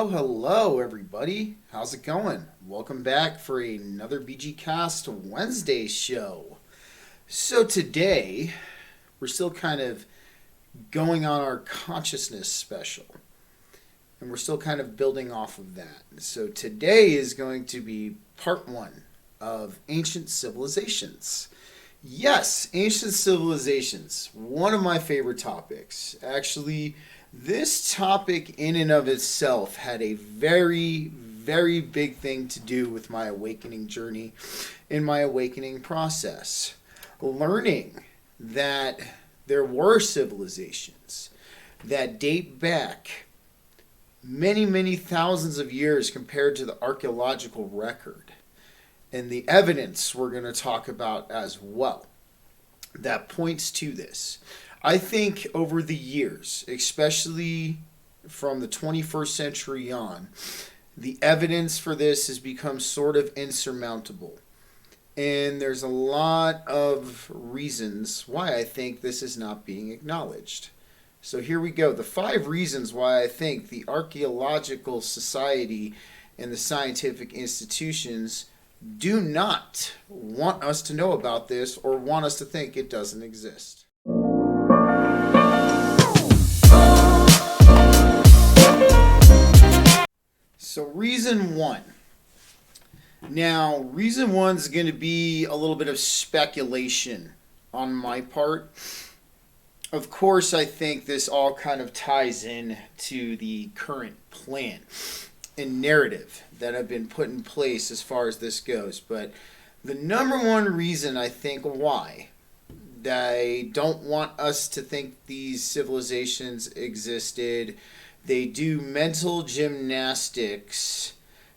Hello, everybody. How's it going? Welcome back for another BG Cast Wednesday show. So today, we're still kind of going on our consciousness special. And we're still kind of building off of that. So today is going to be part one of ancient civilizations. Yes, ancient civilizations. One of my favorite topics. Actually, this topic in and of itself had a very, very big thing to do with my awakening journey and my awakening process. Learning that there were civilizations that date back many, many thousands of years compared to the archaeological record. And the evidence we're going to talk about as well that points to this. I think over the years, especially from the 21st century on, the evidence for this has become sort of insurmountable. And there's a lot of reasons why I think this is not being acknowledged. So here we go. The 5 reasons why I think the archaeological society and the scientific institutions do not want us to know about this or want us to think it doesn't exist. So reason 1. Now, reason 1 is going to be a little bit of speculation on my part. Of course, I think this all kind of ties in to the current plan and narrative that have been put in place as far as this goes. But the number one reason I think why they don't want us to think these civilizations existed, they do mental gymnastics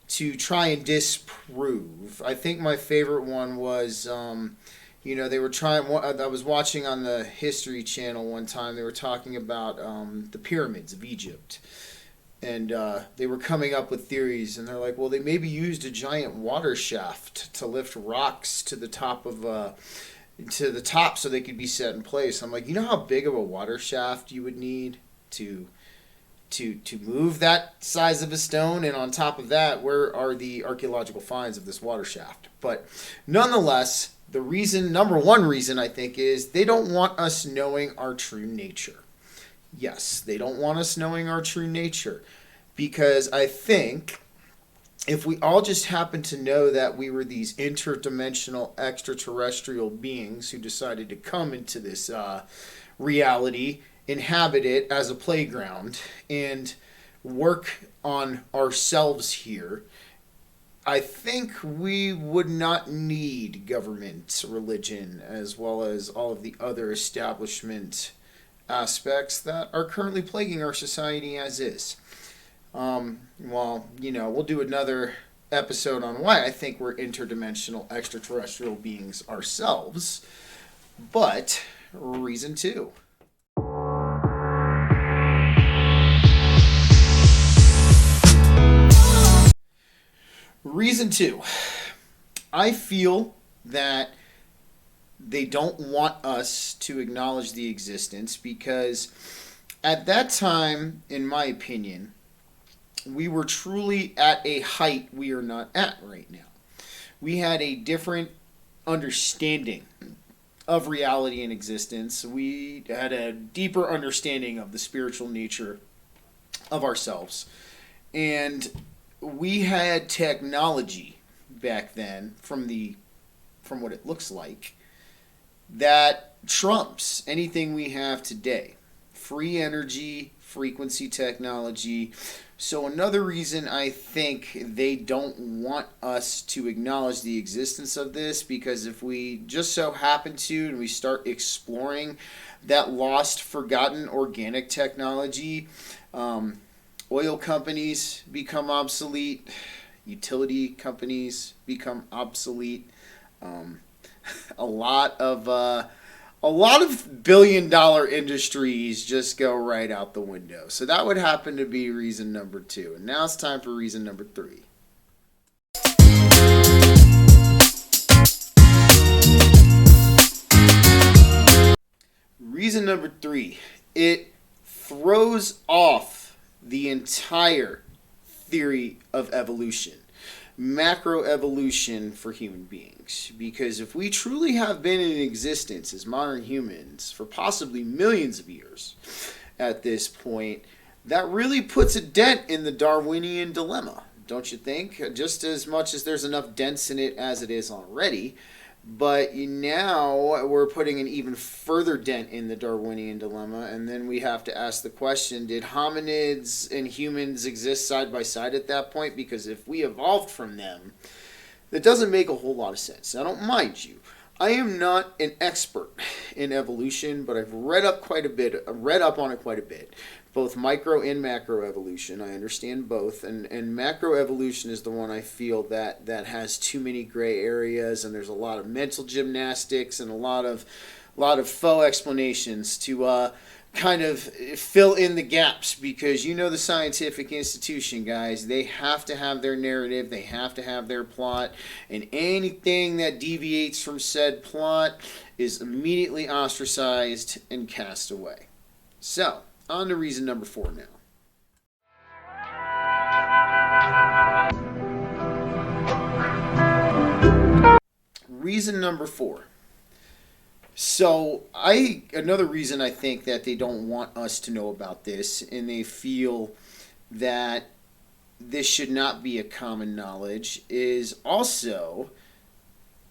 to try and disprove. I think my favorite one was, they were trying, I was watching on the History Channel one time, they were talking about the pyramids of Egypt. And they were coming up with theories, and they're like, well, they maybe used a giant water shaft to lift rocks to the top so they could be set in place. I'm like, you know how big of a water shaft you would need to move that size of a stone? And on top of that, where are the archaeological finds of this water shaft? But nonetheless, number one reason I think is they don't want us knowing our true nature. Yes, they don't want us knowing our true nature, because I think if we all just happen to know that we were these interdimensional extraterrestrial beings who decided to come into this reality, inhabit it as a playground, and work on ourselves here, I think we would not need government, religion, as well as all of the other establishment aspects that are currently plaguing our society as is. We'll do another episode on why I think we're interdimensional extraterrestrial beings ourselves. But reason 2. Reason 2. I feel that they don't want us to acknowledge the existence because at that time, in my opinion, we were truly at a height we are not at right now. We had a different understanding of reality and existence. We had a deeper understanding of the spiritual nature of ourselves. And we had technology back then, from what it looks like, that trumps anything we have today. Free energy, frequency technology. So another reason I think they don't want us to acknowledge the existence of this, because if we just so happen to and we start exploring that lost, forgotten organic technology, oil companies become obsolete, utility companies become obsolete. A lot of billion-dollar industries just go right out the window. So that would happen to be reason number 2. And now it's time for reason number 3. Reason number 3. It throws off the entire theory of evolution. Macroevolution for human beings. Because if we truly have been in existence as modern humans for possibly millions of years at this point, that really puts a dent in the Darwinian dilemma, don't you think? Just as much as there's enough dents in it as it is already. But now we're putting an even further dent in the Darwinian dilemma, and then we have to ask the question, did hominids and humans exist side by side at that point? Because if we evolved from them, that doesn't make a whole lot of sense. Now, don't mind you, I am not an expert in evolution, but I've read up on it quite a bit. Both micro and macro evolution. I understand both. And macroevolution is the one I feel that has too many gray areas, and there's a lot of mental gymnastics and a lot of faux explanations to kind of fill in the gaps, because you know the scientific institution, guys, they have to have their narrative, they have to have their plot, and anything that deviates from said plot is immediately ostracized and cast away. So, on to reason number 4 now. Reason number 4. So, another reason I think that they don't want us to know about this, and they feel that this should not be a common knowledge, is also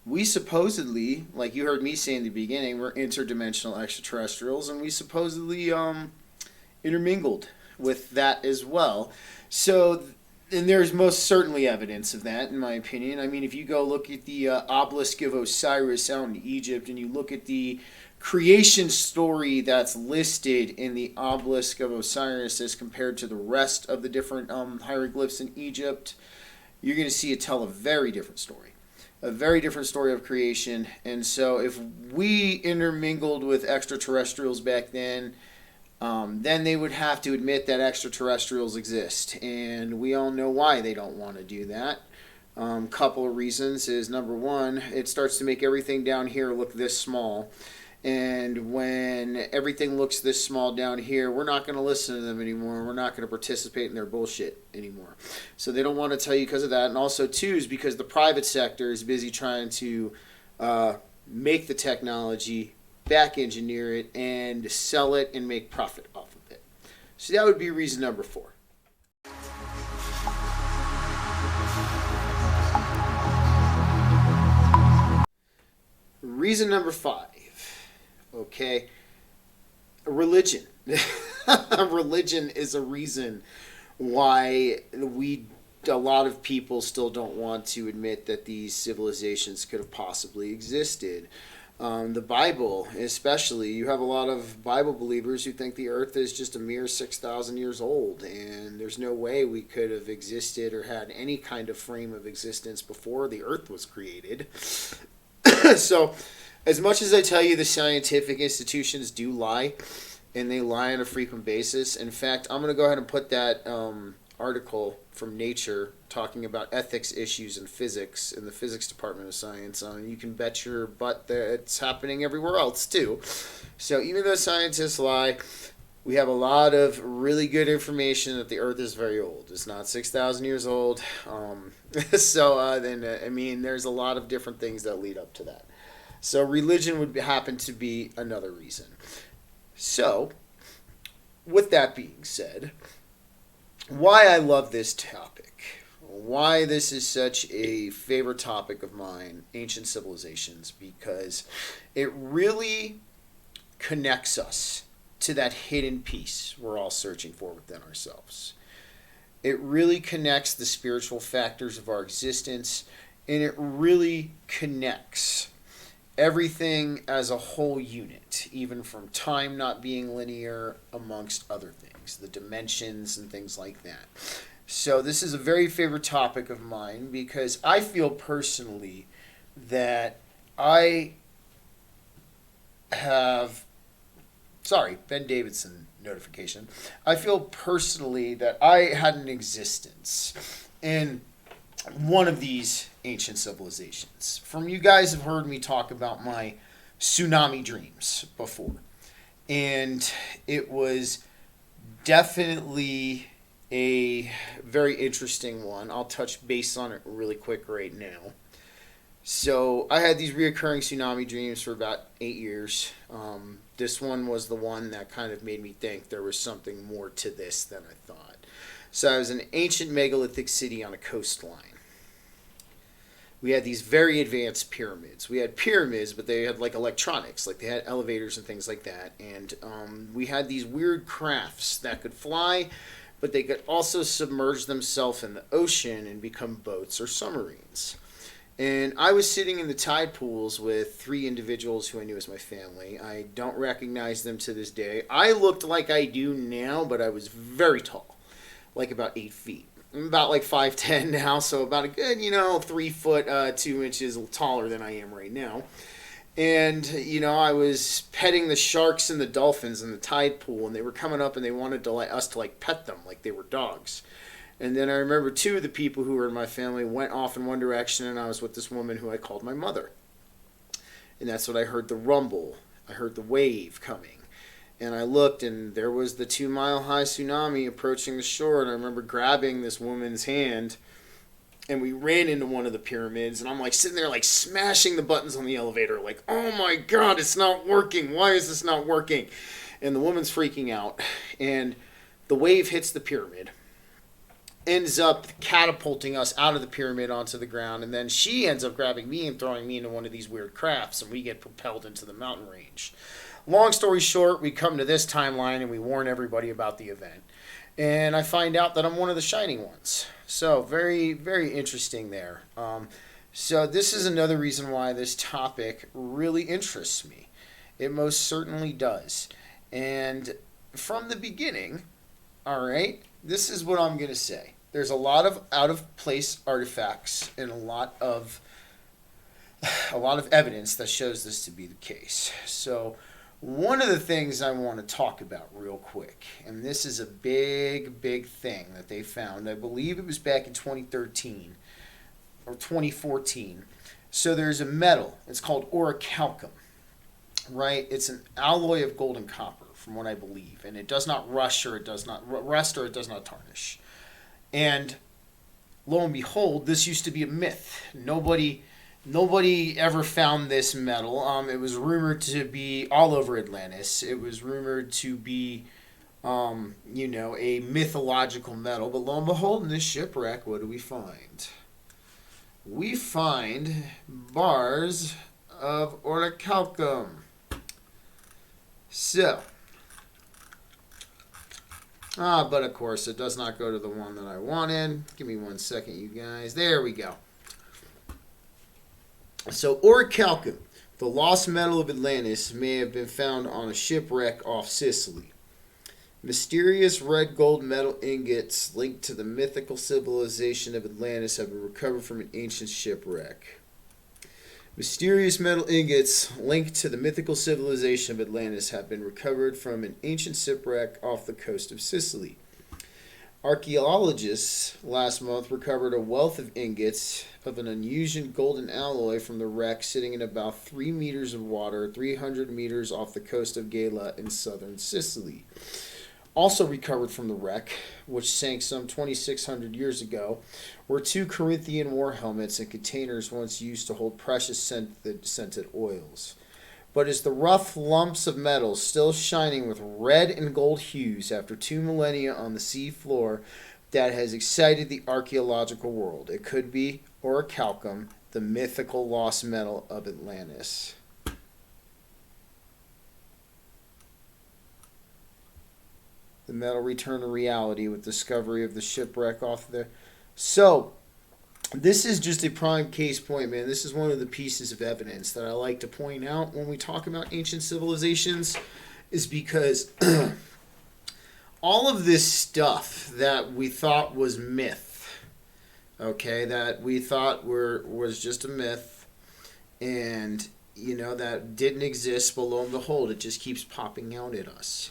we supposedly, like you heard me say in the beginning, we're interdimensional extraterrestrials, and we supposedly intermingled with that as well. So, and there's most certainly evidence of that, in my opinion. I mean, if you go look at the obelisk of Osiris out in Egypt, and you look at the creation story that's listed in the obelisk of Osiris as compared to the rest of the different hieroglyphs in Egypt, you're going to see it tell a very different story. A very different story of creation. And so if we intermingled with extraterrestrials back then they would have to admit that extraterrestrials exist. And we all know why they don't want to do that. Couple of reasons is, number one, it starts to make everything down here look this small. And when everything looks this small down here, we're not going to listen to them anymore. We're not going to participate in their bullshit anymore. So they don't want to tell you because of that. And also, too, is because the private sector is busy trying to make the technology, back engineer it, and sell it and make profit off of it. So that would be reason number 4. Reason number 5. Okay, religion. Religion is a reason why a lot of people still don't want to admit that these civilizations could have possibly existed. The Bible, especially, you have a lot of Bible believers who think the earth is just a mere 6,000 years old, and there's no way we could have existed or had any kind of frame of existence before the earth was created. So, as much as I tell you the scientific institutions do lie, and they lie on a frequent basis. In fact, I'm going to go ahead and put that article from Nature talking about ethics issues in physics in the physics department of science on. You can bet your butt that it's happening everywhere else too. So even though scientists lie, we have a lot of really good information that the Earth is very old. It's not 6,000 years old. There's a lot of different things that lead up to that. So religion would happen to be another reason. So, with that being said, why I love this topic, why this is such a favorite topic of mine, ancient civilizations, because it really connects us to that hidden peace we're all searching for within ourselves. It really connects the spiritual factors of our existence, and it really connects everything as a whole unit, even from time not being linear, amongst other things, the dimensions and things like that. So this is a very favorite topic of mine because I feel personally that I have, Ben Davidson notification. I feel personally that I had an existence in one of these ancient civilizations. From you guys have heard me talk about my tsunami dreams before. And it was definitely a very interesting one. I'll touch base on it really quick right now. So I had these reoccurring tsunami dreams for about 8 years. This one was the one that kind of made me think there was something more to this than I thought. So I was in an ancient megalithic city on a coastline. We had these very advanced pyramids. We had pyramids, but they had like electronics, like they had elevators and things like that. And we had these weird crafts that could fly, but they could also submerge themselves in the ocean and become boats or submarines. And I was sitting in the tide pools with three individuals who I knew as my family. I don't recognize them to this day. I looked like I do now, but I was very tall, like about 8 feet. I'm about like 5'10" now, so about a good, 3 foot 2 inches taller than I am right now. And, I was petting the sharks and the dolphins in the tide pool, and they were coming up and they wanted to us to pet them like they were dogs. And then I remember two of the people who were in my family went off in one direction, and I was with this woman who I called my mother. And that's when I heard the rumble. I heard the wave coming. And I looked, and there was the 2-mile-high tsunami approaching the shore. And I remember grabbing this woman's hand, and we ran into one of the pyramids. And I'm sitting there smashing the buttons on the elevator, oh my God, it's not working. Why is this not working? And the woman's freaking out. And the wave hits the pyramid, ends up catapulting us out of the pyramid onto the ground, and then she ends up grabbing me and throwing me into one of these weird crafts, and we get propelled into the mountain range. Long story short, we come to this timeline and we warn everybody about the event. And I find out that I'm one of the shining ones. So very, very interesting there. So this is another reason why this topic really interests me. It most certainly does. And from the beginning, all right, this is what I'm going to say. There's a lot of out-of-place artifacts and a lot of evidence that shows this to be the case. So one of the things I want to talk about real quick, and this is a big, big thing that they found. I believe it was back in 2013 or 2014. So there's a metal. It's called orichalcum, right? It's an alloy of gold and copper, from what I believe, and it does not rust or it does not tarnish. And lo and behold, this used to be a myth. Nobody ever found this metal. It was rumored to be all over Atlantis. It was rumored to be, a mythological metal. But lo and behold, in this shipwreck, what do we find? We find bars of orichalcum. So, but of course, it does not go to the one that I wanted. Give me 1 second, you guys. There we go. So orichalcum, the lost metal of Atlantis, may have been found on a shipwreck off Sicily. Mysterious red gold metal ingots linked to the mythical civilization of Atlantis have been recovered from an ancient shipwreck. Mysterious metal ingots linked to the mythical civilization of Atlantis have been recovered from an ancient shipwreck off the coast of Sicily. Archaeologists last month recovered a wealth of ingots of an unusual golden alloy from the wreck sitting in about 3 meters of water, 300 meters off the coast of Gela in southern Sicily. Also recovered from the wreck, which sank some 2,600 years ago, were 2 Corinthian war helmets and containers once used to hold precious scented oils. But is the rough lumps of metal still shining with red and gold hues after 2 millennia on the sea floor that has excited the archaeological world? It could be orichalcum, the mythical lost metal of Atlantis. The metal returned to reality with discovery of the shipwreck off there. So, this is just a prime case point, man. This is one of the pieces of evidence that I like to point out when we talk about ancient civilizations, is because all of this stuff that we thought was myth, okay, that we thought was just a myth, and, that didn't exist, but lo and behold, it just keeps popping out at us.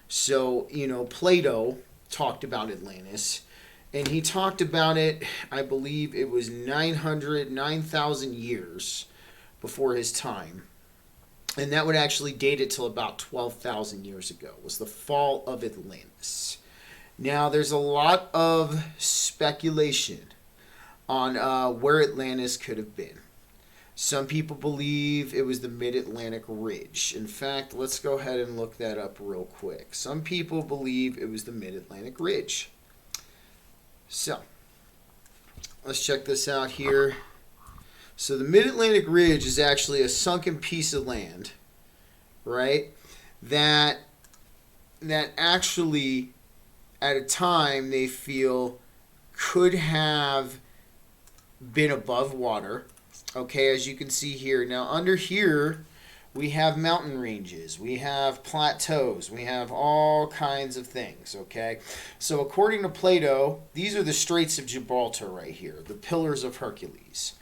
So, Plato talked about Atlantis, and he talked about it, I believe it was 9,000 years before his time. And that would actually date it till about 12,000 years ago, was the fall of Atlantis. Now, there's a lot of speculation on where Atlantis could have been. Some people believe it was the Mid-Atlantic Ridge. In fact, let's go ahead and look that up real quick. Some people believe it was the Mid-Atlantic Ridge. So, let's check this out here. So the Mid-Atlantic Ridge is actually a sunken piece of land, right? That actually, at a time, they feel could have been above water. Okay, as you can see here. Now, under here, we have mountain ranges. We have plateaus. We have all kinds of things, okay? So, according to Plato, these are the Straits of Gibraltar right here, the Pillars of Hercules.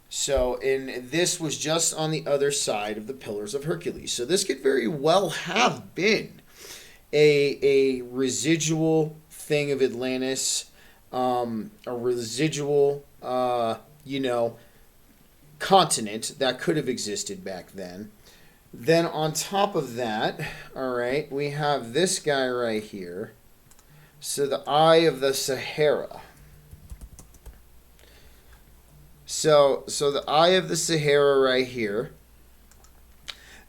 So, and this was just on the other side of the Pillars of Hercules. So, this could very well have been a residual thing of Atlantis, a residual, continent that could have existed back then. Then on top of that, all right, we have this guy right here. So the Eye of the Sahara. So the Eye of the Sahara right here.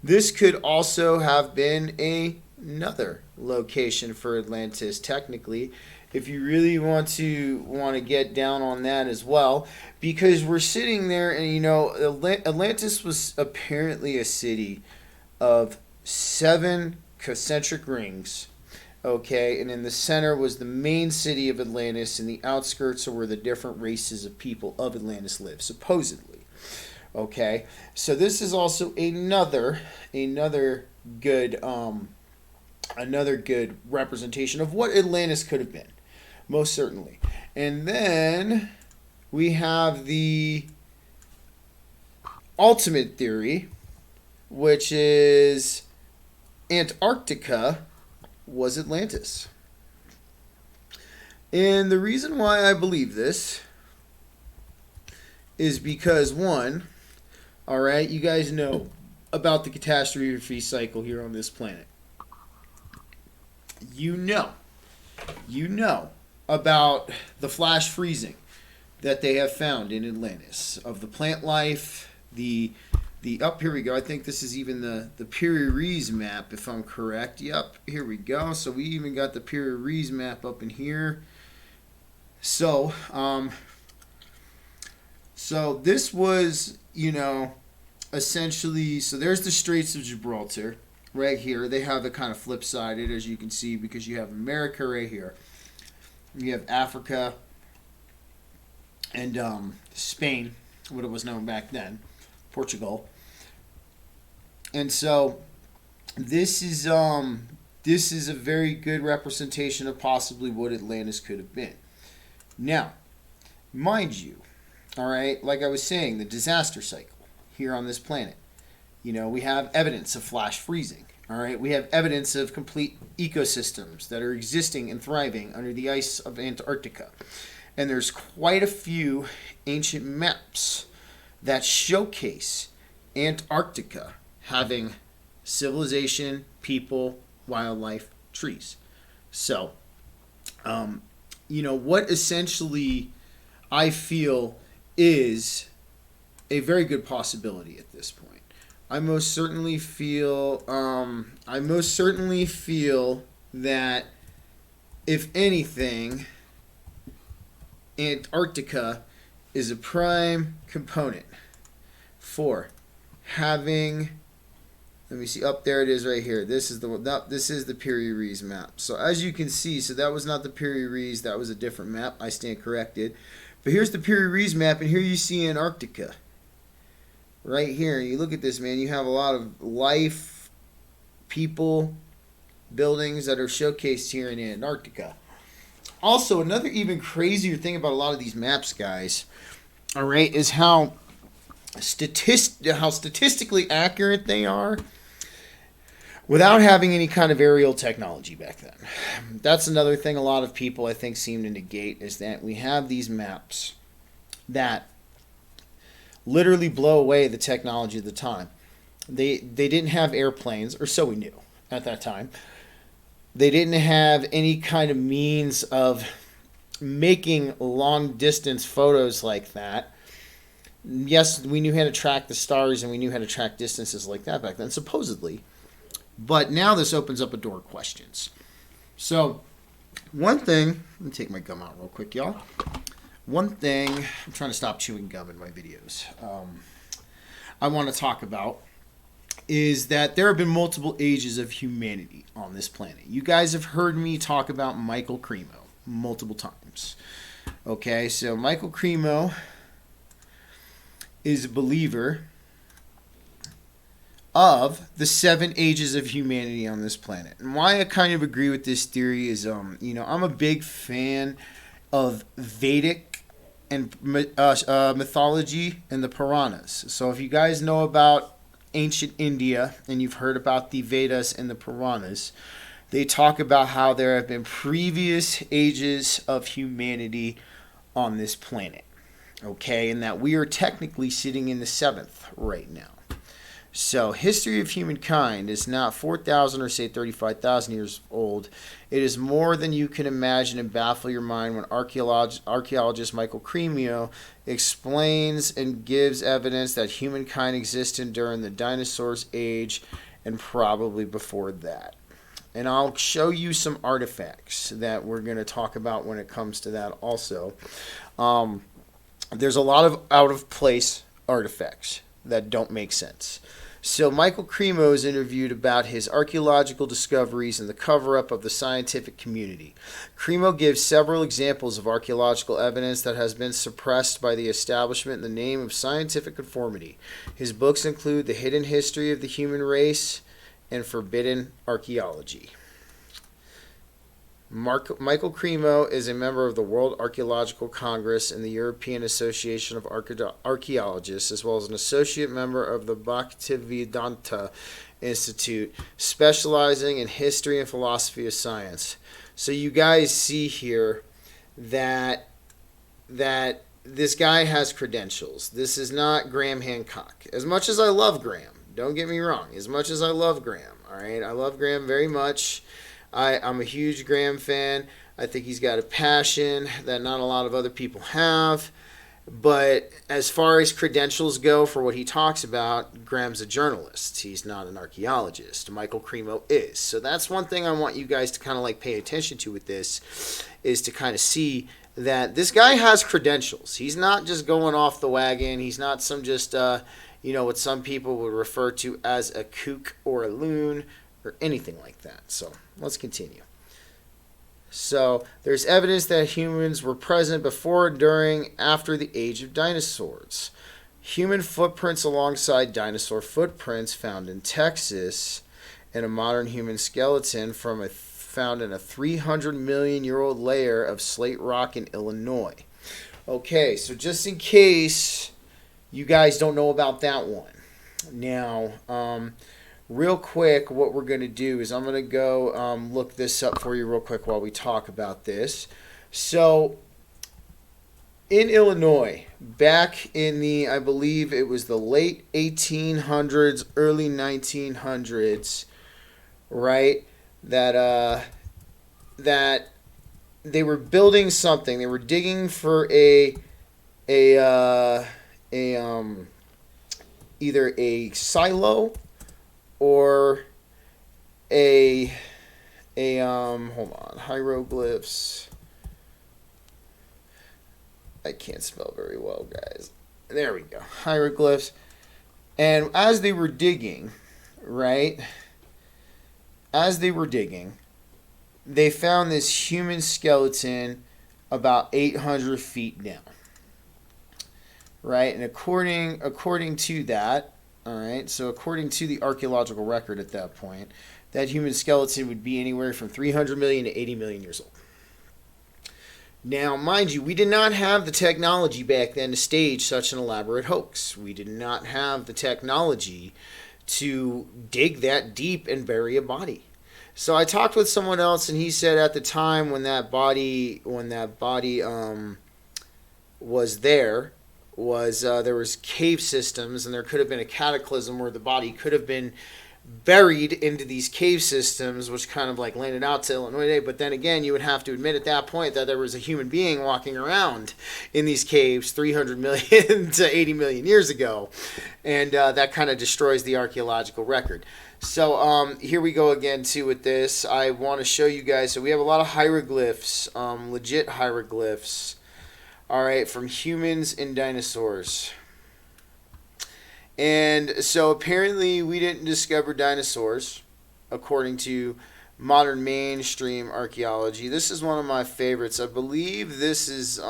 This could also have been another location for Atlantis, technically, if you really want to get down on that as well, because we're sitting there and Atlantis was apparently a city of 7 concentric rings, okay, and in the center was the main city of Atlantis, and the outskirts are where the different races of people of Atlantis live, supposedly. Okay, so this is also another good representation of what Atlantis could have been. Most certainly. And then we have the ultimate theory, which is Antarctica was Atlantis. And the reason why I believe this is because, one, all right, you guys know about the catastrophe cycle here on this planet. You know about the flash freezing that they have found in Atlantis of the plant life, the up here we go. I think this is even the Piri-Reis map, if I'm correct. Yep, here we go. So we even got the Piri-Reis map up in here. So this was, essentially, so there's the Straits of Gibraltar right here. They have it kind of flip-sided, as you can see, because you have America right here. You have Africa and Spain, what it was known back then, Portugal. And so this is a very good representation of possibly what Atlantis could have been. Now, mind you, all right, like I was saying, the disaster cycle here on this planet. We have evidence of flash freezing. All right, we have evidence of complete ecosystems that are existing and thriving under the ice of Antarctica. And there's quite a few ancient maps that showcase Antarctica having civilization, people, wildlife, trees. So, what essentially I feel is a very good possibility at this point. I most certainly feel that, if anything, Antarctica is a prime component for having. Let me see. Up there it is, right here. This is the Piri-Reis map. So as you can see, so that was not the Piri-Reis. That was a different map. I stand corrected. But here's the Piri-Reis map, and here you see Antarctica. Right here, you look at this, man, you have a lot of life, people, buildings that are showcased here in Antarctica. Also, another even crazier thing about a lot of these maps, guys, all right, is how statistically accurate they are without having any kind of aerial technology back then. That's another thing a lot of people, I think, seem to negate, is that we have these maps that literally blow away the technology of the time. They didn't have airplanes, or so we knew at that time. They didn't have any kind of means of making long distance photos like that. Yes, we knew how to track the stars and we knew how to track distances like that back then, supposedly. But now this opens up a door of questions. So, one thing, let me take my gum out real quick, y'all. One thing, I'm trying to stop chewing gum in my videos, I want to talk about is that there have been multiple ages of humanity on this planet. You guys have heard me talk about Michael Cremo multiple times. Okay, so Michael Cremo is a believer of the 7 ages of humanity on this planet. And why I kind of agree with this theory is, I'm a big fan of Vedic and mythology and the Puranas. So if you guys know about ancient India and you've heard about the Vedas and the Puranas, they talk about how there have been previous ages of humanity on this planet. Okay, and that we are technically sitting in the 7th right now. So, history of humankind is not 4,000 or say 35,000 years old. It is more than you can imagine and baffle your mind when archaeologist Michael Cremo explains and gives evidence that humankind existed during the dinosaurs age and probably before that. And I'll show you some artifacts that we're going to talk about when it comes to that also. There's a lot of out-of-place artifacts that don't make sense. So Michael Cremo is interviewed about his archaeological discoveries and the cover-up of the scientific community. Cremo gives several examples of archaeological evidence that has been suppressed by the establishment in the name of scientific conformity. His books include The Hidden History of the Human Race and Forbidden Archaeology. Michael Cremo is a member of the World Archaeological Congress and the European Association of Archaeologists, as well as an associate member of the Bhaktivedanta Institute, specializing in history and philosophy of science. So you guys see here that this guy has credentials. This is not Graham Hancock. As much as I love Graham, don't get me wrong, as much as I love Graham, all right? I love Graham very much. I'm a huge Graham fan. I think he's got a passion that not a lot of other people have. But as far as credentials go for what he talks about, Graham's a journalist. He's not an archaeologist. Michael Cremo is. So that's one thing I want you guys to kind of like pay attention to with this, is to kind of see that this guy has credentials. He's not just going off the wagon. He's not some just, what some people would refer to as a kook or a loon or anything like that. So let's continue. So there's evidence that humans were present before, during, after the age of dinosaurs. Human footprints alongside dinosaur footprints found in Texas, and a modern human skeleton found in a 300 million year old layer of slate rock in Illinois. Okay, so just in case you guys don't know about that one. Now, real quick, what we're going to do is I'm going to go look this up for you real quick while we talk about this. So, in Illinois, back in the, I believe it was the late 1800s, early 1900s, right, that they were building something. They were digging for either a silo or hold on, hieroglyphs. I can't spell very well, guys. There we go, hieroglyphs. And as they were digging, right, they found this human skeleton about 800 feet down, right? And according to that, all right, so according to the archaeological record at that point, that human skeleton would be anywhere from 300 million to 80 million years old. Now, mind you, we did not have the technology back then to stage such an elaborate hoax. We did not have the technology to dig that deep and bury a body. So I talked with someone else, and he said at the time when that body was there was cave systems, and there could have been a cataclysm where the body could have been buried into these cave systems, which kind of like landed out to Illinois. But then again, you would have to admit at that point that there was a human being walking around in these caves 300 million to 80 million years ago. And that kind of destroys the archaeological record. So here we go again too with this. I want to show you guys. So we have a lot of hieroglyphs, legit hieroglyphs. All right, from humans and dinosaurs. And so apparently we didn't discover dinosaurs, according to modern mainstream archaeology. This is one of my favorites. I believe this is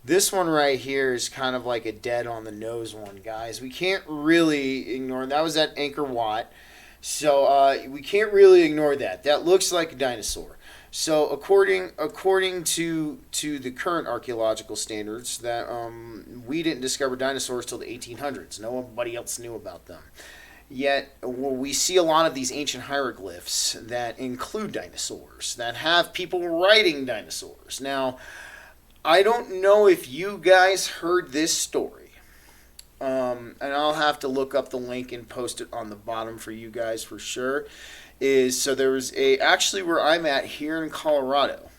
this one right here is kind of like a dead on the nose one, guys. We can't really ignore that. Was at Angkor Wat, so we can't really ignore that. That looks like a dinosaur. So according to the current archaeological standards, that we didn't discover dinosaurs till the 1800s. Nobody else knew about them. Yet we see a lot of these ancient hieroglyphs that include dinosaurs, that have people writing dinosaurs. Now, I don't know if you guys heard this story, and I'll have to look up the link and post it on the bottom for you guys for sure. So there was actually where I'm at here in Colorado,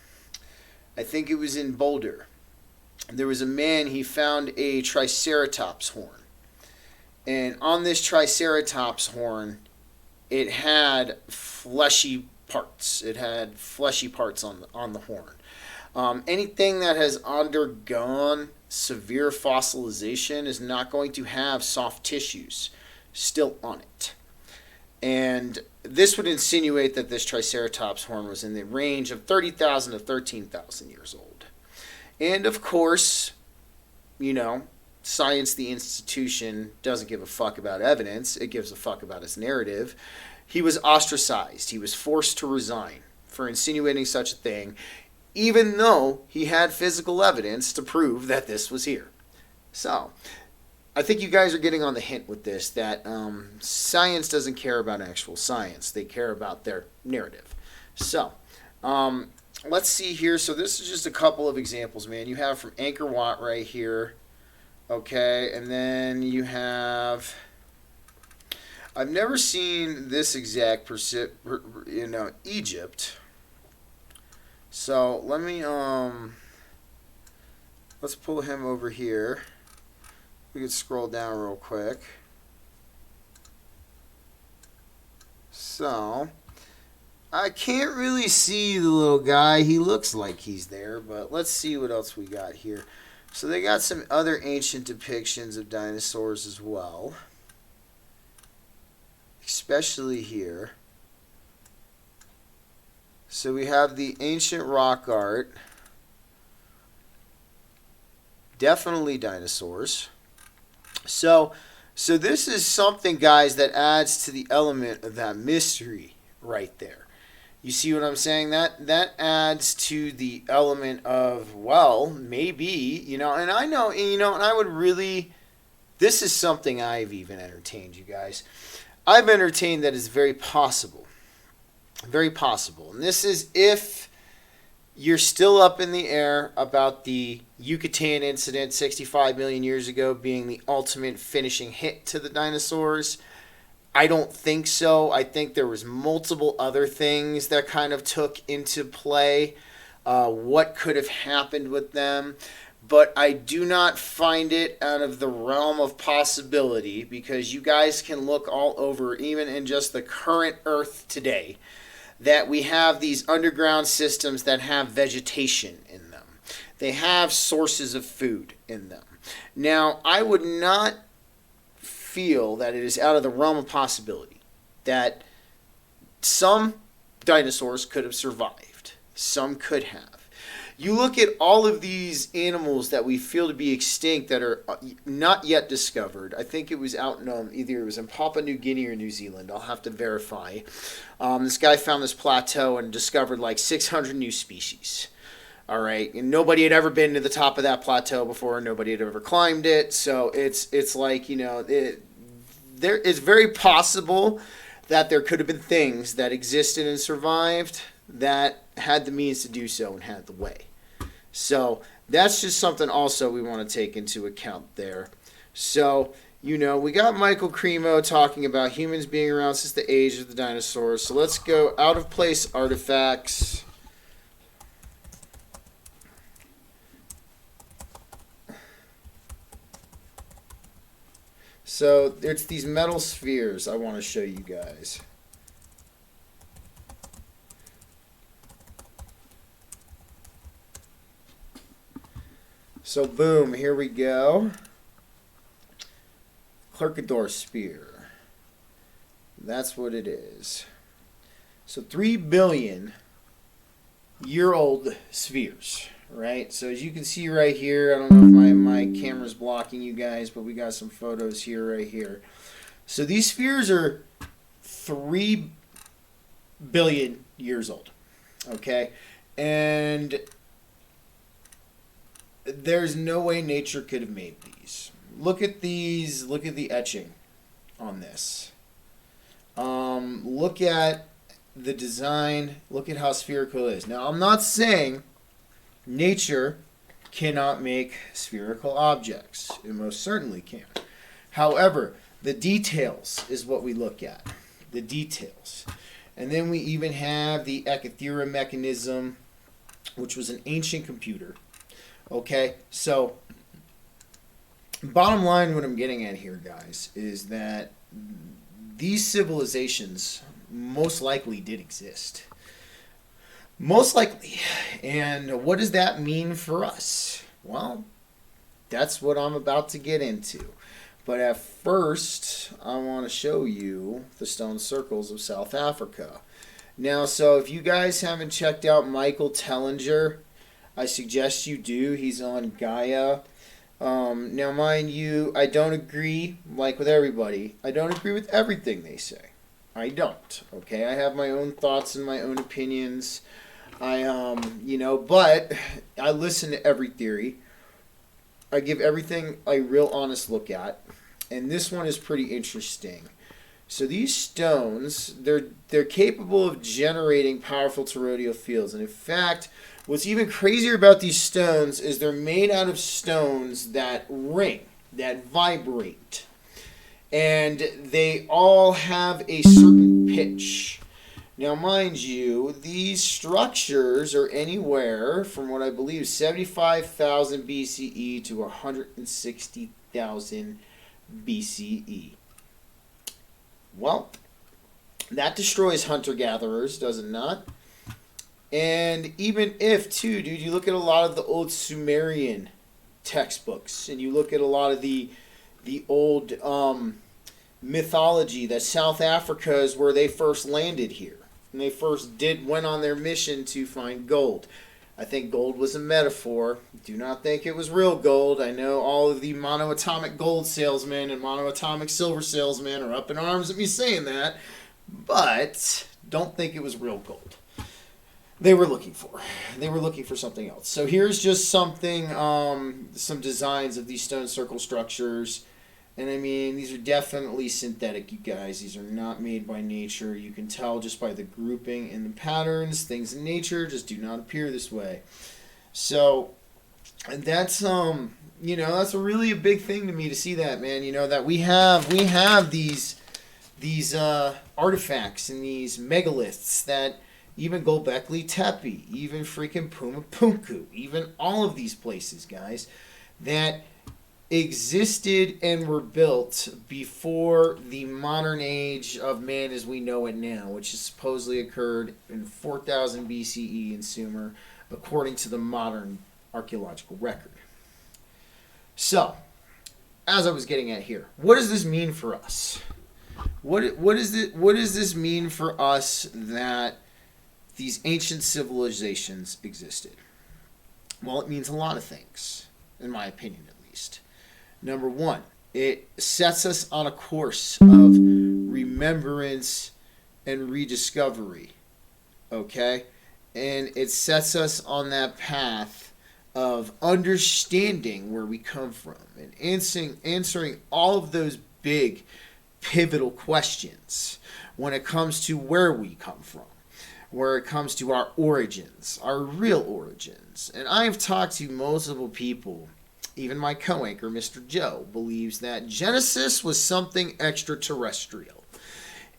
I think it was in Boulder, there was a man, he found a triceratops horn, and on this triceratops horn it had fleshy parts. It had fleshy parts on the horn. Anything that has undergone severe fossilization is not going to have soft tissues still on it. And this would insinuate that this triceratops horn was in the range of 30,000 to 13,000 years old. And of course, you know, science, the institution, doesn't give a fuck about evidence. It gives a fuck about its narrative. He was ostracized. He was forced to resign for insinuating such a thing, even though he had physical evidence to prove that this was here. So, I think you guys are getting on the hint with this, that science doesn't care about actual science. They care about their narrative. So, let's see here. So this is just a couple of examples, man. You have from Angkor Wat right here. Okay, and then you have... I've never seen this exact, Egypt. So let me, let's pull him over here. We can scroll down real quick. So, I can't really see the little guy. He looks like he's there, but let's see what else we got here. So they got some other ancient depictions of dinosaurs as well. Especially here. So we have the ancient rock art. Definitely dinosaurs. So this is something, guys, that adds to the element of that mystery right there. You see what I'm saying? That adds to the element of, well, maybe, and I know, and I would really, this is something I've even entertained, you guys. I've entertained that it's very possible. Very possible. And this is if you're still up in the air about the Yucatan incident 65 million years ago being the ultimate finishing hit to the dinosaurs. I don't think so. I think there was multiple other things that kind of took into play what could have happened with them. But I do not find it out of the realm of possibility, because you guys can look all over, even in just the current Earth today, that we have these underground systems that have vegetation in them. They have sources of food in them. Now, I would not feel that it is out of the realm of possibility that some dinosaurs could have survived. Some could have. You look at all of these animals that we feel to be extinct that are not yet discovered. I think it was out in either it was in Papua New Guinea or New Zealand. I'll have to verify. This guy found this plateau and discovered like 600 new species. All right, and nobody had ever been to the top of that plateau before. Nobody had ever climbed it. So it's like, it's very possible that there could have been things that existed and survived that had the means to do so and had the way. So that's just something also we want to take into account there. So We got Michael Cremo talking about humans being around since the age of the dinosaurs. So let's go out of place artifacts. So it's these metal spheres I want to show you guys. So boom, here we go. Clerkador sphere. That's what it is. So 3 billion year old spheres, right? So as you can see right here, I don't know if my camera's blocking you guys, but we got some photos here, right here. So these spheres are 3 billion years old, okay? And there's no way nature could have made these. Look at these. Look at the etching on this. Look at the design. Look at how spherical it is. Now, I'm not saying nature cannot make spherical objects. It most certainly can. However, the details is what we look at. The details. And then we even have the Ekathera mechanism, which was an ancient computer. Okay, so bottom line, what I'm getting at here, guys, is that these civilizations most likely did exist. Most likely. And what does that mean for us? Well, that's what I'm about to get into. But at first, I want to show you the stone circles of South Africa. Now, so if you guys haven't checked out Michael Tellinger, I suggest you do. He's on Gaia. Now, mind you, I don't agree, like with everybody, I don't agree with everything they say. I don't, okay? I have my own thoughts and my own opinions. But I listen to every theory. I give everything a real honest look at. And this one is pretty interesting. So these stones, they're capable of generating powerful toroidal fields. And in fact, what's even crazier about these stones is they're made out of stones that ring, that vibrate. And they all have a certain pitch. Now, mind you, these structures are anywhere from what I believe 75,000 BCE to 160,000 BCE. Well, that destroys hunter-gatherers, does it not? And even if, too, dude, you look at a lot of the old Sumerian textbooks, and you look at a lot of the old mythology that South Africa is where they first landed here. And they first went on their mission to find gold. I think gold was a metaphor. Do not think it was real gold. I know all of the monoatomic gold salesmen and monoatomic silver salesmen are up in arms at me saying that, but don't think it was real gold. They were looking for something else. So here's just something, some designs of these stone circle structures. And I mean, these are definitely synthetic, you guys. These are not made by nature. You can tell just by the grouping and the patterns. Things in nature just do not appear this way. So that's that's really a big thing to me to see that, man. That we have these artifacts and these megaliths that even Gobekli Tepe, even freaking Pumapunku, even all of these places, guys, that existed and were built before the modern age of man as we know it now, which has supposedly occurred in 4000 BCE in Sumer, according to the modern archaeological record. So, as I was getting at here, what does this mean for us? What does this mean for us that these ancient civilizations existed? Well, it means a lot of things, in my opinion at least. Number one, it sets us on a course of remembrance and rediscovery, okay? And it sets us on that path of understanding where we come from and answering all of those big, pivotal questions when it comes to where we come from, where it comes to our origins, our real origins. And I've talked to multiple people even my co-anchor, Mr. Joe, believes that Genesis was something extraterrestrial.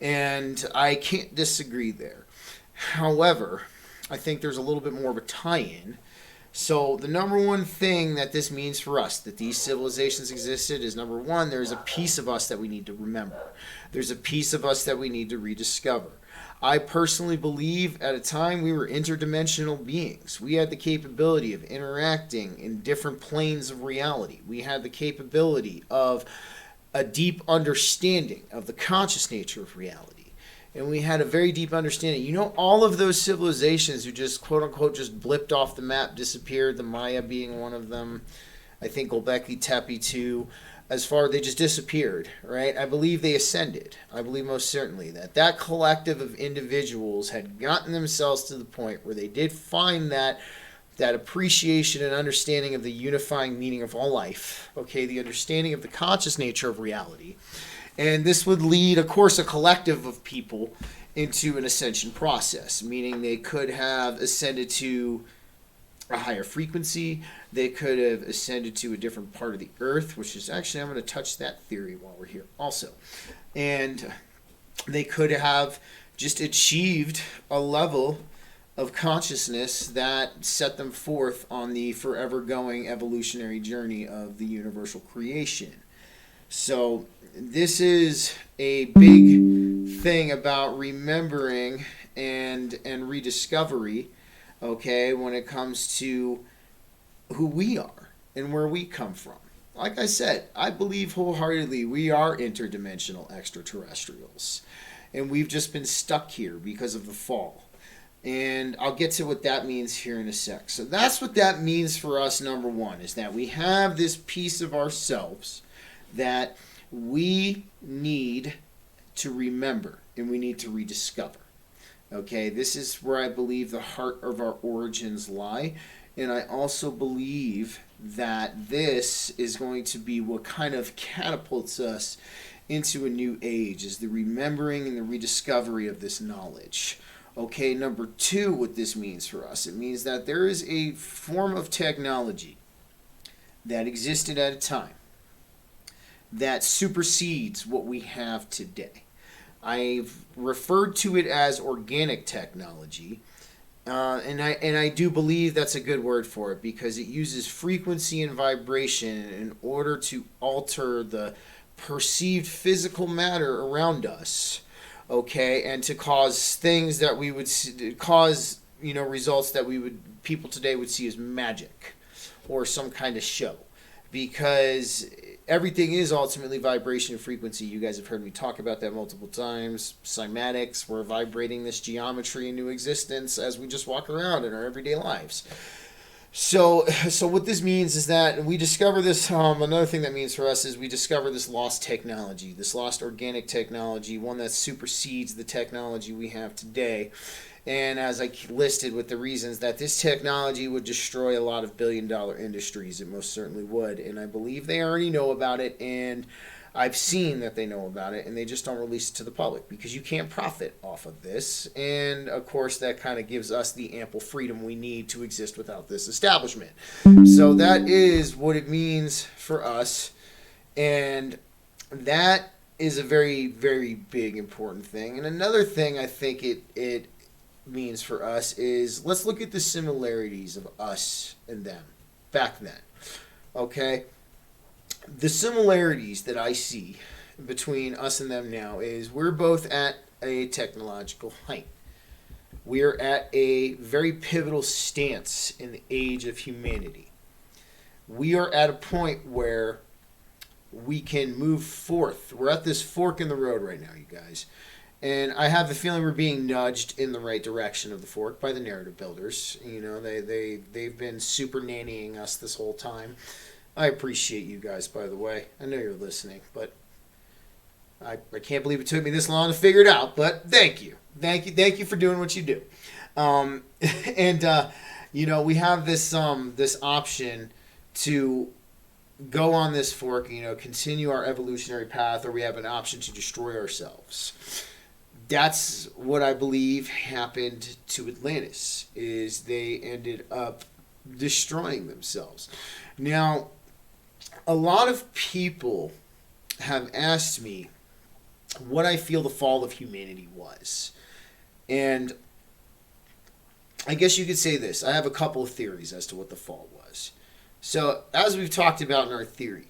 And I can't disagree there. However, I think there's a little bit more of a tie-in. So the number one thing that this means for us, that these civilizations existed, is number one, there's a piece of us that we need to remember. There's a piece of us that we need to rediscover. I personally believe at a time we were interdimensional beings. We had the capability of interacting in different planes of reality. We had the capability of a deep understanding of the conscious nature of reality. And we had a very deep understanding. You know, all of those civilizations who just, quote unquote, just blipped off the map, disappeared, the Maya being one of them, I think Gobekli Tepe too, as far they just disappeared, right? I believe they ascended. I believe most certainly that that collective of individuals had gotten themselves to the point where they did find that appreciation and understanding of the unifying meaning of all life, okay, the understanding of the conscious nature of reality. And this would lead, of course, a collective of people into an ascension process, meaning they could have ascended to a higher frequency. They could have ascended to a different part of the earth, which is actually, I'm going to touch that theory while we're here also. And they could have just achieved a level of consciousness that set them forth on the forever going evolutionary journey of the universal creation. So this is a big thing about remembering and rediscovery, okay, when it comes to who we are and where we come from. Like I said, I believe wholeheartedly we are interdimensional extraterrestrials. And we've just been stuck here because of the fall. And I'll get to what that means here in a sec. So that's what that means for us, number one, is that we have this piece of ourselves that we need to remember and we need to rediscover. Okay, this is where I believe the heart of our origins lie. And I also believe that this is going to be what kind of catapults us into a new age, is the remembering and the rediscovery of this knowledge. Okay, number two, what this means for us, it means that there is a form of technology that existed at a time that supersedes what we have today. I've referred to it as organic technology, and I do believe that's a good word for it, because it uses frequency and vibration in order to alter the perceived physical matter around us, okay, and to cause things that we would cause, results that people today would see as magic or some kind of show, because everything is ultimately vibration and frequency. You guys have heard me talk about that multiple times. Cymatics, we're vibrating this geometry into existence as we just walk around in our everyday lives. So what this means is that we discover this, another thing that means for us is we discover this lost technology, this lost organic technology, one that supersedes the technology we have today. And as I listed with the reasons that this technology would destroy a lot of billion-dollar industries, it most certainly would. And I believe they already know about it, and I've seen that they know about it, and they just don't release it to the public because you can't profit off of this. And, of course, that kind of gives us the ample freedom we need to exist without this establishment. So that is what it means for us, and that is a very, very big, important thing. And another thing I think it means for us is, let's look at the similarities of us and them back then. Okay? The similarities that I see between us and them now is we're both at a technological height. We're at a very pivotal stance in the age of humanity. We are at a point where we can move forth. We're at this fork in the road right now, you guys. And I have the feeling we're being nudged in the right direction of the fork by the narrative builders. They've been super nannying us this whole time. I appreciate you guys, by the way. I know you're listening, but I can't believe it took me this long to figure it out. But thank you. Thank you for doing what you do. We have this option to go on this fork, continue our evolutionary path, or we have an option to destroy ourselves. That's what I believe happened to Atlantis, is they ended up destroying themselves. Now, A lot of people have asked me what I feel the fall of humanity was. And I guess you could say this. I have a couple of theories as to what the fall was. So, as we've talked about in our theory,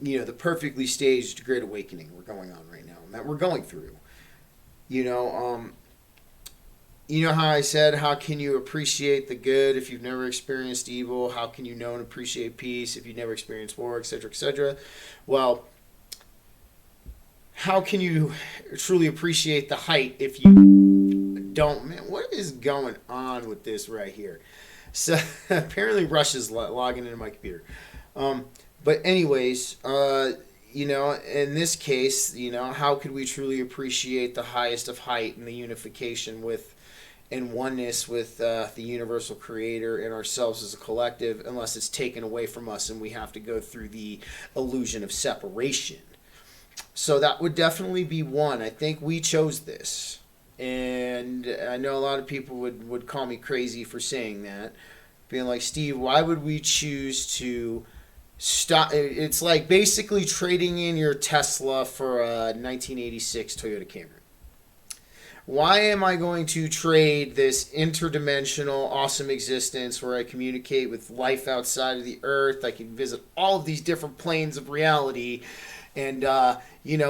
the perfectly staged Great Awakening we're going on right now, and that we're going through. You know, um, you know how I said, how can you appreciate the good if you've never experienced evil? How can you know and appreciate peace if you've never experienced war, etc., etc.? Well, how can you truly appreciate the height if you don't? Man, what is going on with this right here? So apparently Russia's logging into my computer. But anyways, in this case, how could we truly appreciate the highest of height and the unification with and oneness with the universal creator and ourselves as a collective unless it's taken away from us and we have to go through the illusion of separation? So that would definitely be one. I think we chose this. And I know a lot of people would call me crazy for saying that. Being like, Steve, why would we choose to stop? It's like basically trading in your Tesla for a 1986 Toyota Camry. Why am I going to trade this interdimensional, awesome existence where I communicate with life outside of the earth? I can visit all of these different planes of reality and,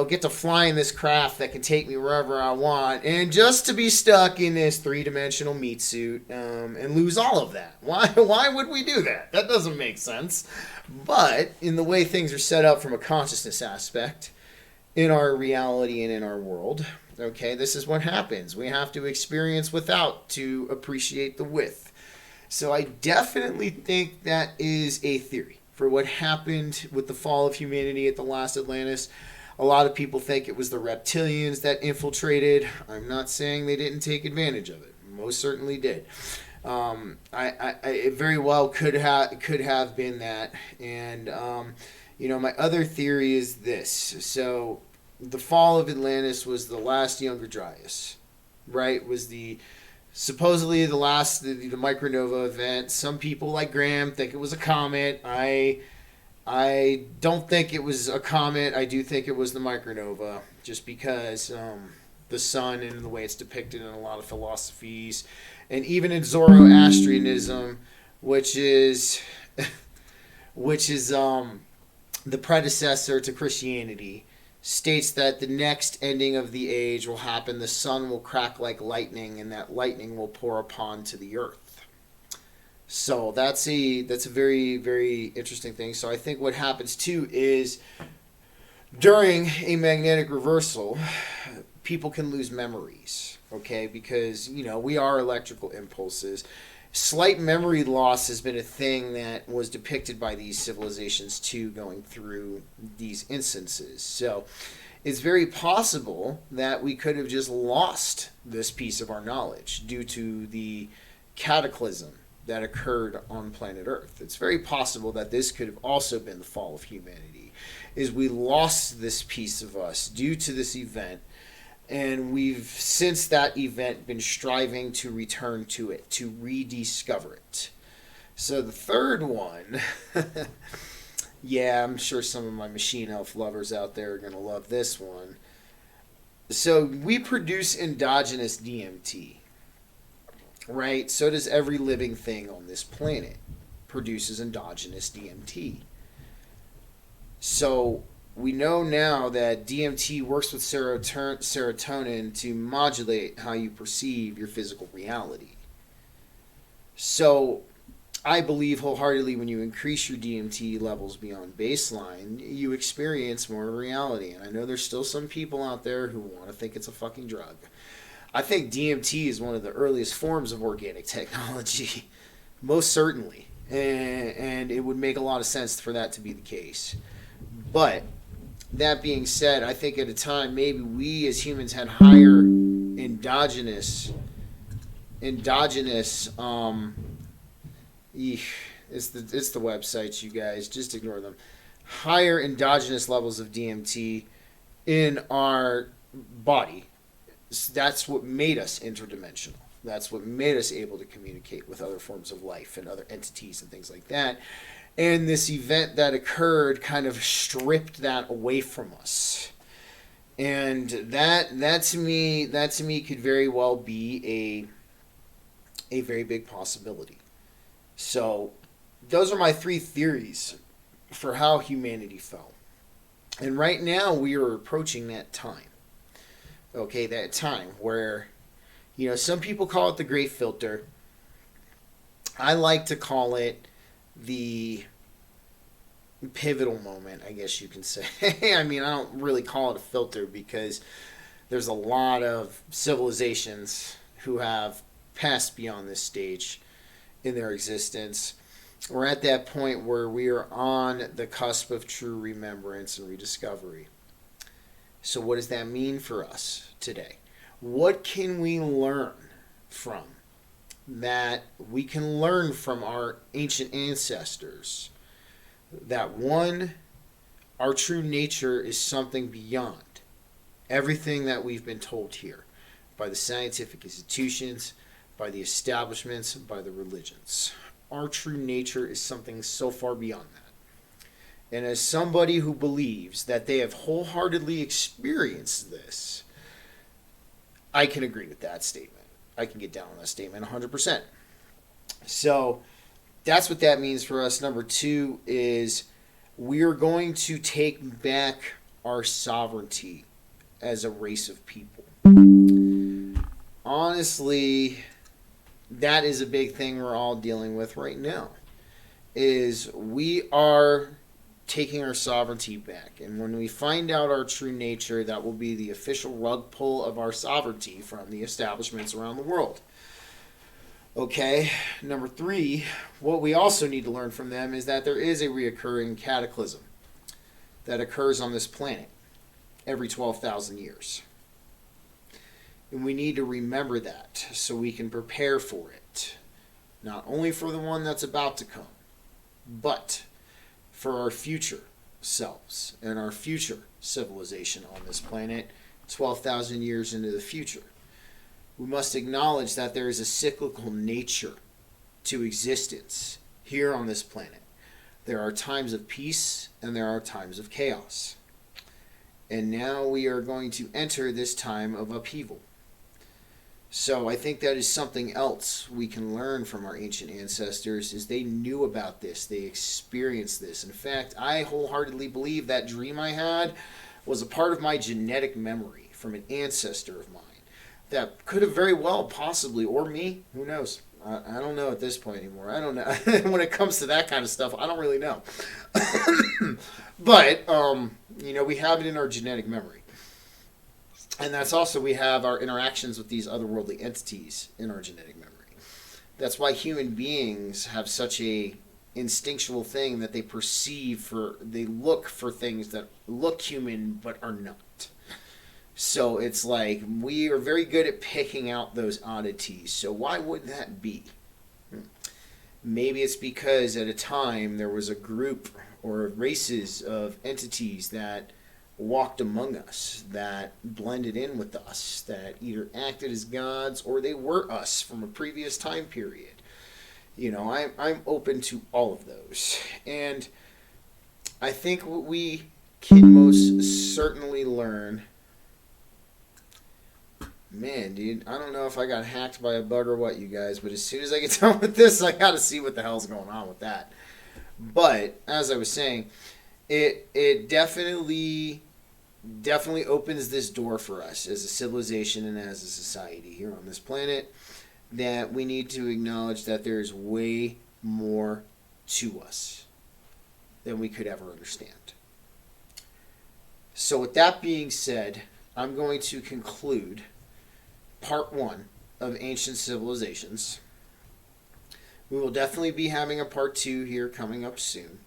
get to fly in this craft that can take me wherever I want, and just to be stuck in this three-dimensional meat suit and lose all of that. Why would we do that? That doesn't make sense. But in the way things are set up from a consciousness aspect, in our reality and in our world, okay, this is what happens. We have to experience without to appreciate the with. So I definitely think that is a theory for what happened with the fall of humanity at the last Atlantis. A lot of people think it was the reptilians that infiltrated. I'm not saying they didn't take advantage of it. Most certainly did. It very well could have been that. And my other theory is this. So the fall of Atlantis was the last Younger Dryas, right? Was supposedly the last the micronova event. Some people like Graham think it was a comet. I don't think it was a comet. I do think it was the micronova, just because the sun and the way it's depicted in a lot of philosophies, and even in Zoroastrianism, which is the predecessor to Christianity, states that the next ending of the age will happen. The sun will crack like lightning, and that lightning will pour upon to the earth. So that's a very, very interesting thing. So I think what happens too is during a magnetic reversal, people can lose memories, okay? Because, we are electrical impulses. Slight memory loss has been a thing that was depicted by these civilizations too, going through these instances. So it's very possible that we could have just lost this piece of our knowledge due to the cataclysm that occurred on planet Earth. It's very possible that this could have also been the fall of humanity, is we lost this piece of us due to this event, and we've since that event been striving to return to it, to rediscover it. So the third one, yeah, I'm sure some of my machine elf lovers out there are going to love this one. So we produce endogenous DMT. Right? So does every living thing on this planet produces endogenous DMT. So we know now that DMT works with serotonin to modulate how you perceive your physical reality. So I believe wholeheartedly when you increase your DMT levels beyond baseline, you experience more reality. And I know there's still some people out there who want to think it's a fucking drug. I think DMT is one of the earliest forms of organic technology, most certainly, and it would make a lot of sense for that to be the case. But that being said, I think at a time maybe we as humans had higher endogenous it's the websites, you guys, just ignore them. Higher endogenous levels of DMT in our body. That's what made us interdimensional. That's what made us able to communicate with other forms of life and other entities and things like that. And this event that occurred kind of stripped that away from us. And that to me could very well be a very big possibility. So those are my three theories for how humanity fell. And right now we are approaching that time. Okay, that time where, some people call it the Great Filter. I like to call it the pivotal moment, I guess you can say. I mean, I don't really call it a filter because there's a lot of civilizations who have passed beyond this stage in their existence. We're at that point where we are on the cusp of true remembrance and rediscovery. So what does that mean for us today? What can we learn from that we can learn from our ancient ancestors? That one, our true nature is something beyond everything that we've been told here by the scientific institutions, by the establishments, by the religions. Our true nature is something so far beyond that. And as somebody who believes that they have wholeheartedly experienced this, I can agree with that statement. I can get down on that statement 100%. So that's what that means for us. Number two is we are going to take back our sovereignty as a race of people. Honestly, that is a big thing we're all dealing with right now. Is we are taking our sovereignty back. And when we find out our true nature, that will be the official rug pull of our sovereignty from the establishments around the world. Okay, number three, what we also need to learn from them is that there is a reoccurring cataclysm that occurs on this planet every 12,000 years. And we need to remember that so we can prepare for it. Not only for the one that's about to come, but for our future selves and our future civilization on this planet 12,000 years into the future. We must acknowledge that there is a cyclical nature to existence here on this planet. There are times of peace and there are times of chaos. And now we are going to enter this time of upheaval. So I think that is something else we can learn from our ancient ancestors is they knew about this. They experienced this. In fact, I wholeheartedly believe that dream I had was a part of my genetic memory from an ancestor of mine. That could have very well possibly, or me, who knows? I don't know at this point anymore. I don't know. When it comes to that kind of stuff, I don't really know. But, we have it in our genetic memory. And that's also, we have our interactions with these otherworldly entities in our genetic memory. That's why human beings have such a instinctual thing that they look for things that look human but are not. So it's like we are very good at picking out those oddities. So why would that be? Maybe it's because at a time there was a group or races of entities that walked among us, that blended in with us, that either acted as gods or they were us from a previous time period. I'm open to all of those. And I think what we can most certainly learn. Man, dude, I don't know if I got hacked by a bug or what, you guys, but as soon as I get done with this, I got to see what the hell's going on with that. But, as I was saying, it definitely opens this door for us as a civilization and as a society here on this planet that we need to acknowledge that there's way more to us than we could ever understand. So with that being said, I'm going to conclude part 1 of Ancient Civilizations. We will definitely be having a part 2 here coming up soon.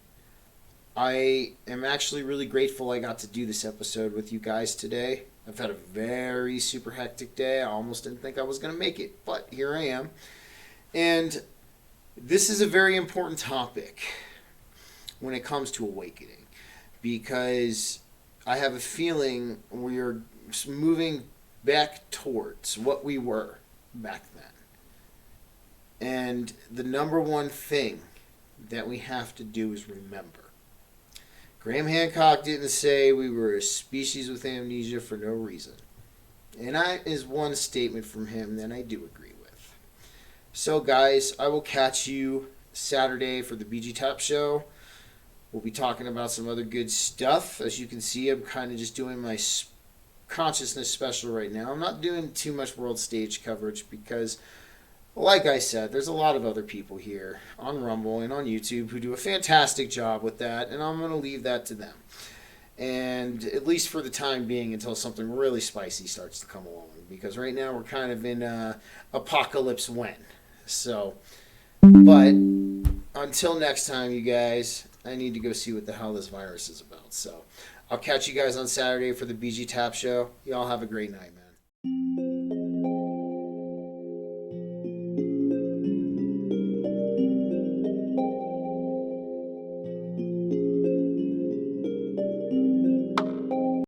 I am actually really grateful I got to do this episode with you guys today. I've had a very super hectic day. I almost didn't think I was going to make it, but here I am. And this is a very important topic when it comes to awakening, because I have a feeling we're moving back towards what we were back then. And the number one thing that we have to do is remember. Graham Hancock didn't say we were a species with amnesia for no reason. And that is one statement from him that I do agree with. So, guys, I will catch you Saturday for the BG Top Show. We'll be talking about some other good stuff. As you can see, I'm kind of just doing my consciousness special right now. I'm not doing too much world stage coverage because, like I said, there's a lot of other people here on Rumble and on YouTube who do a fantastic job with that, and I'm going to leave that to them. And at least for the time being, until something really spicy starts to come along, because right now we're kind of in apocalypse when. So, but until next time, you guys, I need to go see what the hell this virus is about. So, I'll catch you guys on Saturday for the BG Tap Show. Y'all have a great night, man.